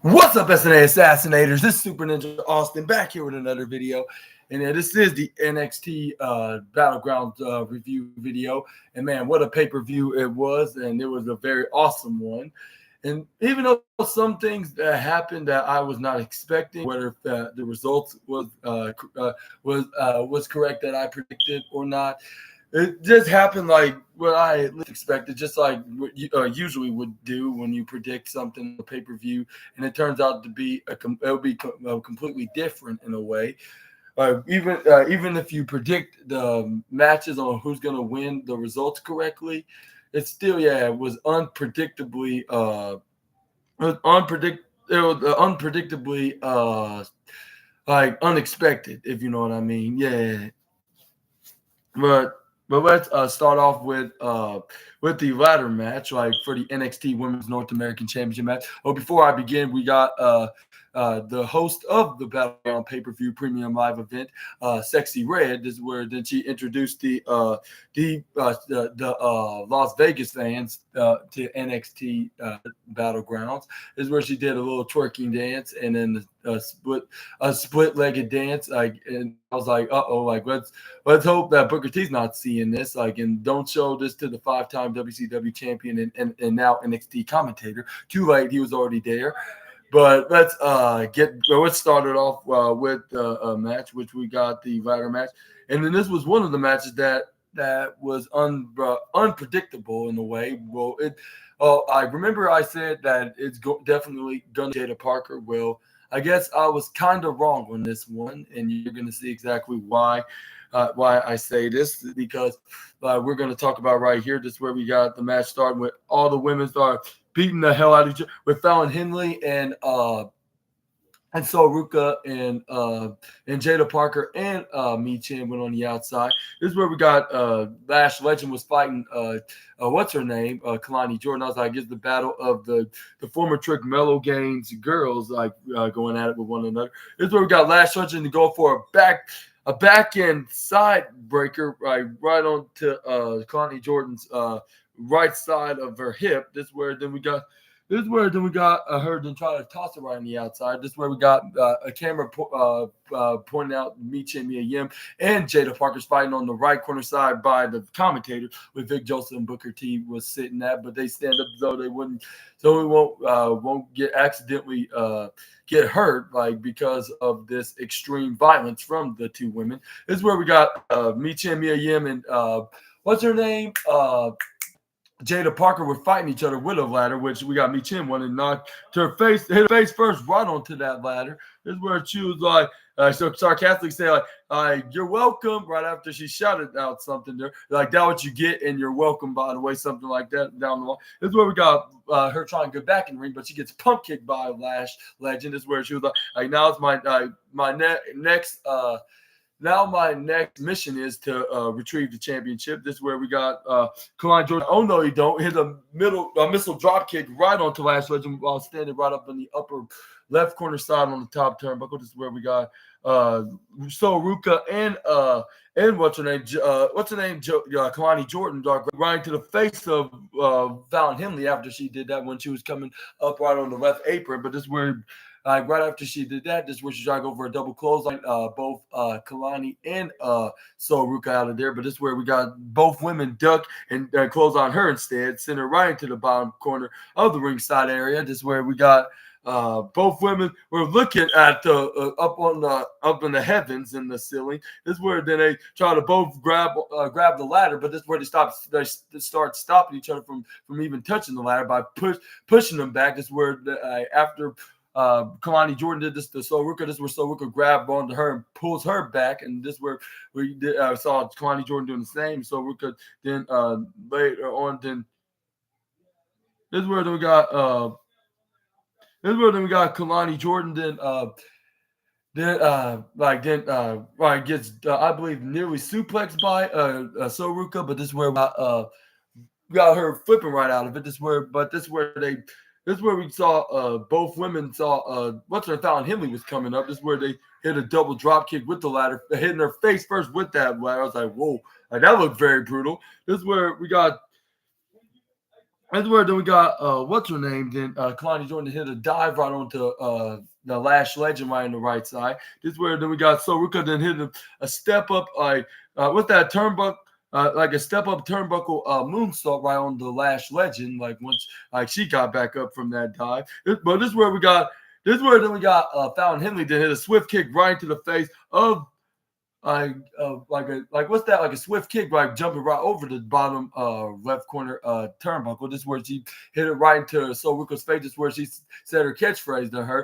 What's up, SNA Assassinators? This is Super Ninja Austin back here with another video. And this is the NXT Battleground review video. And man, what a pay-per-view it was. And it was a very awesome one. And even though some things that happened that I was not expecting, whether the results was correct that I predicted or not, it just happened like what I expected, just like what you usually would do when you predict something on the pay-per-view, and it turns out to be completely different in a way. Even if you predict the matches on who's going to win the results correctly, it's still it was unpredictably like unexpected, if you know what I mean. Yeah, but. But let's start off with the ladder match, like for the NXT Women's North American Championship match. Oh, before I begin, we got the host of the Battleground pay-per-view premium live event, Sexy Red. This is where then she introduced the Las Vegas fans to NXT Battlegrounds. This is where she did a little twerking dance and then a split-legged dance. And I was like, like let's hope that Booker T's not seeing this, and don't show this to the 5-time WCW champion and now NXT commentator. Too late, he was already there. But let's start it off with a match, which we got the ladder match, and then this was one of the matches that was unpredictable in a way. Well, I remember I said that it's definitely gonna Jada Parker. Well, I guess I was kind of wrong on this one, and you're going to see exactly why I say this, because we're going to talk about right here. This is where we got the match starting with all the women start beating the hell out of each other with Fallon Henley and Sol Ruca and Jada Parker and Mi Chin went on the outside. This is where we got Lash Legend was fighting what's her name? Kalani Jordan. I was like, it's the battle of the former Trick Mellow Games girls going at it with one another. This is where we got Lash Legend to go for a back end side breaker right onto Kalani Jordan's right side of her hip. This is where then we got her then try to toss it right on the outside. This is where we got a camera pointing out Mia Yim and Jada Parker's fighting on the right corner side by the commentator, with Vic Joseph and Booker T was sitting at, but they stand up so they wouldn't, so we won't get accidentally get hurt because of this extreme violence from the two women. This is where we got Mia Yim and what's her name? Jada Parker were fighting each other with a ladder, which we got Mi Chin one and knocked hit her face first right onto that ladder. This is where she was so sarcastically say you're welcome, right after she shouted out something there. That what you get, and you're welcome, by the way, something like that down the line. This is where we got her trying to go back in the ring, but she gets pump kicked by Lash Legend. This is where she was now it's Now my next mission is to retrieve the championship. This is where we got Kalani Jordan. Oh, no, you don't. Hit a missile drop kick right onto Lash Legend while standing right up in the upper left corner side on the top turnbuckle. This is where we got Sol Ruca and Kalani Jordan right into the face of Fallon Henley after she did that when she was coming up right on the left apron. But this is where right after she did that, this is where she tried to go for a double clothesline. Both Kalani and Sol Ruca out of there. But this is where we got both women duck and close on her instead, send her right into the bottom corner of the ringside area. This is where we got both women were looking at the up in the heavens in the ceiling. This is where then they try to both grab the ladder, but this is where they start stopping each other from even touching the ladder by pushing them back. This is where after Kalani Jordan did this to Sol Ruca. This is where Sol Ruca grabbed onto her and pulls her back, and this is where we saw Kalani Jordan doing the same. Sol Ruca then later on this is where we got Kalani Jordan gets I believe nearly suplexed by Sol Ruca, but this is where we got her flipping right out of it. This is where we saw both women saw Fallon Henley was coming up. This is where they hit a double drop kick with the ladder, hitting her face first with that ladder. I was like, whoa, that looked very brutal. This is where we got That's where then we got what's her name? Then Kalani Jordan hit a dive right onto the Lash Legend right on the right side. This is where then we got Soruka then hit a step up like what's that turnbuckle? Like a step up turnbuckle moonsault right on the Lash Legend. Like once like she got back up from that dive. But this is where we got. This is where then we got Fallon Henley then hit a swift kick right into the face of like what's that? Like a swift kick, like jumping right over the bottom left corner turnbuckle. This is where she hit it right into Soruka's face. This is where she said her catchphrase to her.